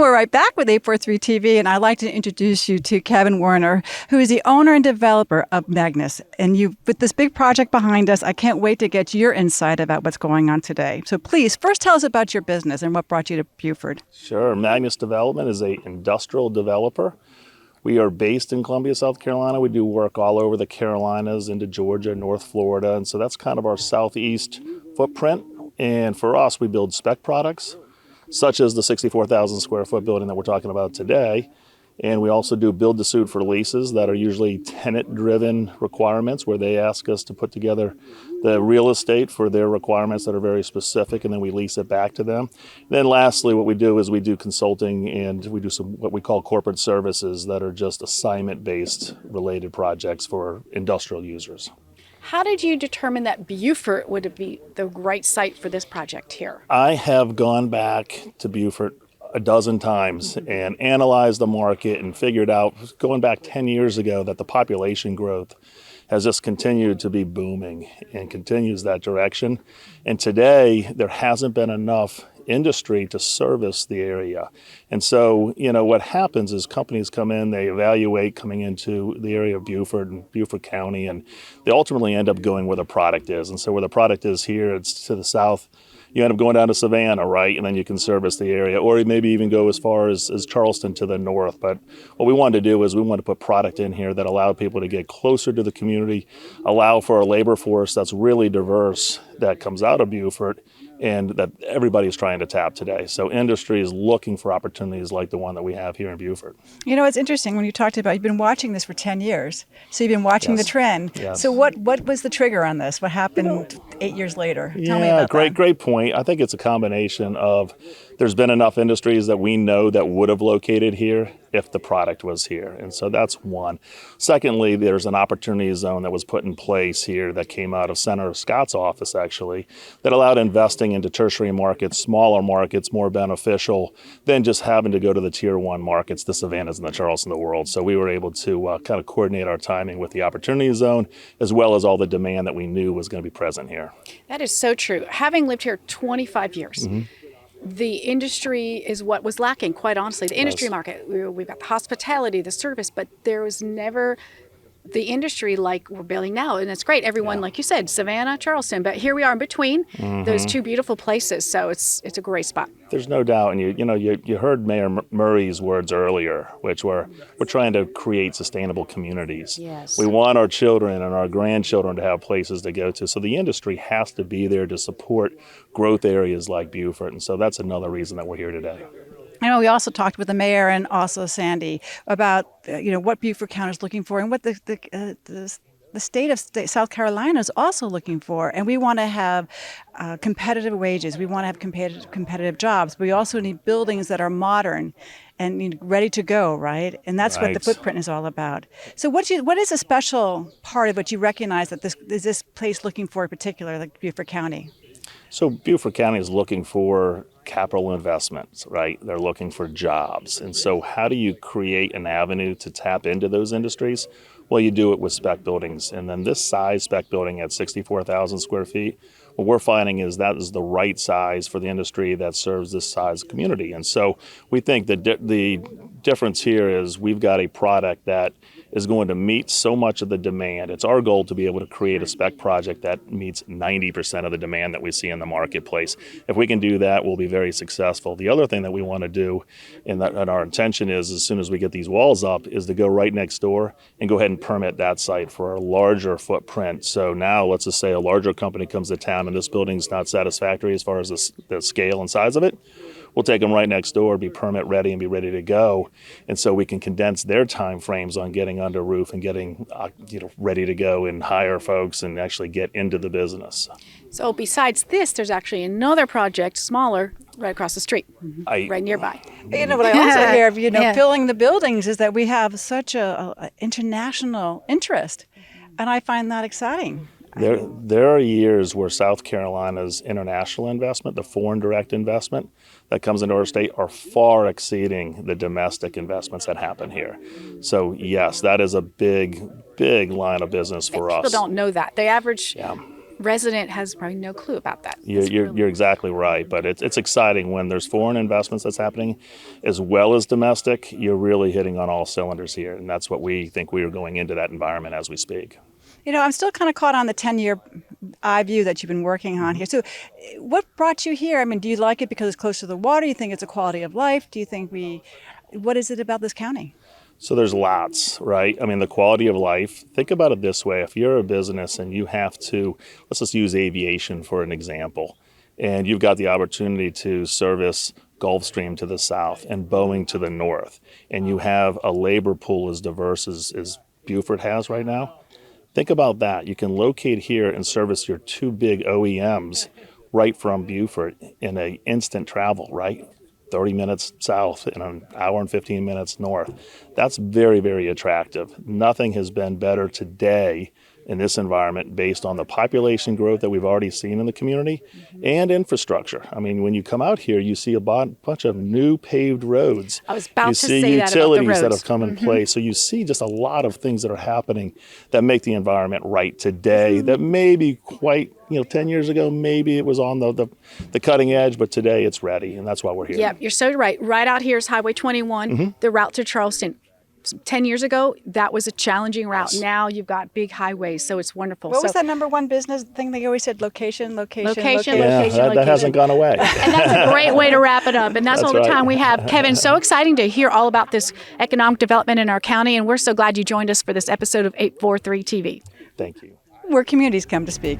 we're right back with 843 TV, and I'd like to introduce you to Kevin Werner, who is the owner and developer of Magnus. And with this big project behind us, I can't wait to get your insight about what's going on today. So please, first tell us about your business and what brought you to Beaufort. Sure. Magnus Development is an industrial developer. We are based in Columbia, South Carolina. We do work all over the Carolinas, into Georgia, North Florida, and so that's kind of our southeast footprint. And for us, we build spec products, such as the 64,000 square foot building that we're talking about today. And we also do build to suit for leases that are usually tenant-driven requirements, where they ask us to put together the real estate for their requirements that are very specific, and then we lease it back to them. Then lastly, what we do is we do consulting, and we do some what we call corporate services that are just assignment-based related projects for industrial users. How did you determine that Beaufort would be the right site for this project here? I have gone back to Beaufort a dozen times and analyzed the market and figured out, going back 10 years ago, that the population growth has just continued to be booming and continues that direction. And today, there hasn't been enough industry to service the area. And so, what happens is companies come in, they evaluate coming into the area of Beaufort and Beaufort County, and they ultimately end up going where the product is. And so where the product is here, it's to the south. You end up going down to Savannah, right? And then you can service the area, or maybe even go as far as Charleston to the north. But what we wanted to do is we wanted to put product in here that allowed people to get closer to the community, allow for a labor force that's really diverse that comes out of Beaufort, and that everybody's trying to tap today. So industry is looking for opportunities like the one that we have here in Beaufort. It's interesting when you talked about, you've been watching this for 10 years. So you've been watching the trend. Yes. So what was the trigger on this? What happened 8 years later? Tell me about that. Great point. I think it's a combination of there's been enough industries that we know that would have located here if the product was here. And so that's one. Secondly, there's an opportunity zone that was put in place here that came out of Senator Scott's office, actually, that allowed investing into tertiary markets, smaller markets, more beneficial than just having to go to the tier one markets, the Savannahs and the Charleston of the world. So we were able to kind of coordinate our timing with the opportunity zone, as well as all the demand that we knew was going to be present here. That is so true. Having lived here 25 years, the industry is what was lacking, quite honestly. The industry market, we've got the hospitality, the service, but there was never the industry like we're building now. And it's great. Everyone, like you said, Savannah, Charleston, but here we are in between those two beautiful places. So it's a great spot. There's no doubt. And you heard Mayor Murray's words earlier, which were, we're trying to create sustainable communities. Yes. We want our children and our grandchildren to have places to go to. So the industry has to be there to support growth areas like Beaufort. And so that's another reason that we're here today. I know we also talked with the mayor and also Sandy about what Beaufort County is looking for and what the state of South Carolina is also looking for. And we want to have competitive wages. We want to have competitive jobs. But we also need buildings that are modern and ready to go, right? And that's what the footprint is all about. So what is a special part of what you recognize that this place looking for in particular, like Beaufort County? So Beaufort County is looking for capital investments, right? They're looking for jobs. And so how do you create an avenue to tap into those industries? Well, you do it with spec buildings. And then this size spec building at 64,000 square feet, what we're finding is that is the right size for the industry that serves this size community. And so we think that the difference here is we've got a product that is going to meet so much of the demand. It's our goal to be able to create a spec project that meets 90% of the demand that we see in the marketplace. If we can do that, we'll be very successful. The other thing that we want to do, and our intention is, as soon as we get these walls up, is to go right next door and go ahead and permit that site for a larger footprint. So now, let's just say a larger company comes to town and this building's not satisfactory as far as the scale and size of it. We'll take them right next door, be permit ready, and be ready to go. And so we can condense their time frames on getting under roof and getting ready to go and hire folks and actually get into the business. So besides this, there's actually another project, smaller, right across the street, right nearby. What I also hear of, filling the buildings is that we have such a international interest. And I find that exciting. There are years where South Carolina's international investment, the foreign direct investment that comes into our state, are far exceeding the domestic investments that happen here. So yes, that is a big line of business for us. People don't know that. They average resident has probably no clue about that. You're exactly right, but it's exciting when there's foreign investments that's happening as well as domestic. You're really hitting on all cylinders here, and that's what we think we are going into that environment as we speak. I'm still kind of caught on the 10-year eye view that you've been working on here. So what brought you here? I mean, do you like it because it's close to the water? Do you think it's a quality of life? Do you think what is it about this county? So there's lots, right? I mean, the quality of life, think about it this way. If you're a business and you have to, let's just use aviation for an example, and you've got the opportunity to service Gulfstream to the south and Boeing to the north, and you have a labor pool as diverse as Beaufort has right now, think about that. You can locate here and service your two big OEMs right from Beaufort in an instant travel, right? 30 minutes south and an hour and 15 minutes north. That's very, very attractive. Nothing has been better today in this environment based on the population growth that we've already seen in the community and infrastructure. I mean, when you come out here, you see a bunch of new paved roads. I was about to say that about the roads. You see utilities that have come in place. So you see just a lot of things that are happening that make the environment right today that maybe quite, 10 years ago, maybe it was on the cutting edge, but today it's ready, and that's why we're here. Yep, you're so right. Right out here is Highway 21, the route to Charleston. 10 years ago, that was a challenging route. Yes. Now you've got big highways, so it's wonderful. What was that number one business thing they always said? Location. That hasn't gone away. And that's a great way to wrap it up. And that's all the right. time we have. Kevin, so exciting to hear all about this economic development in our county, and we're so glad you joined us for this episode of 843 TV. Thank you. Where communities come to speak.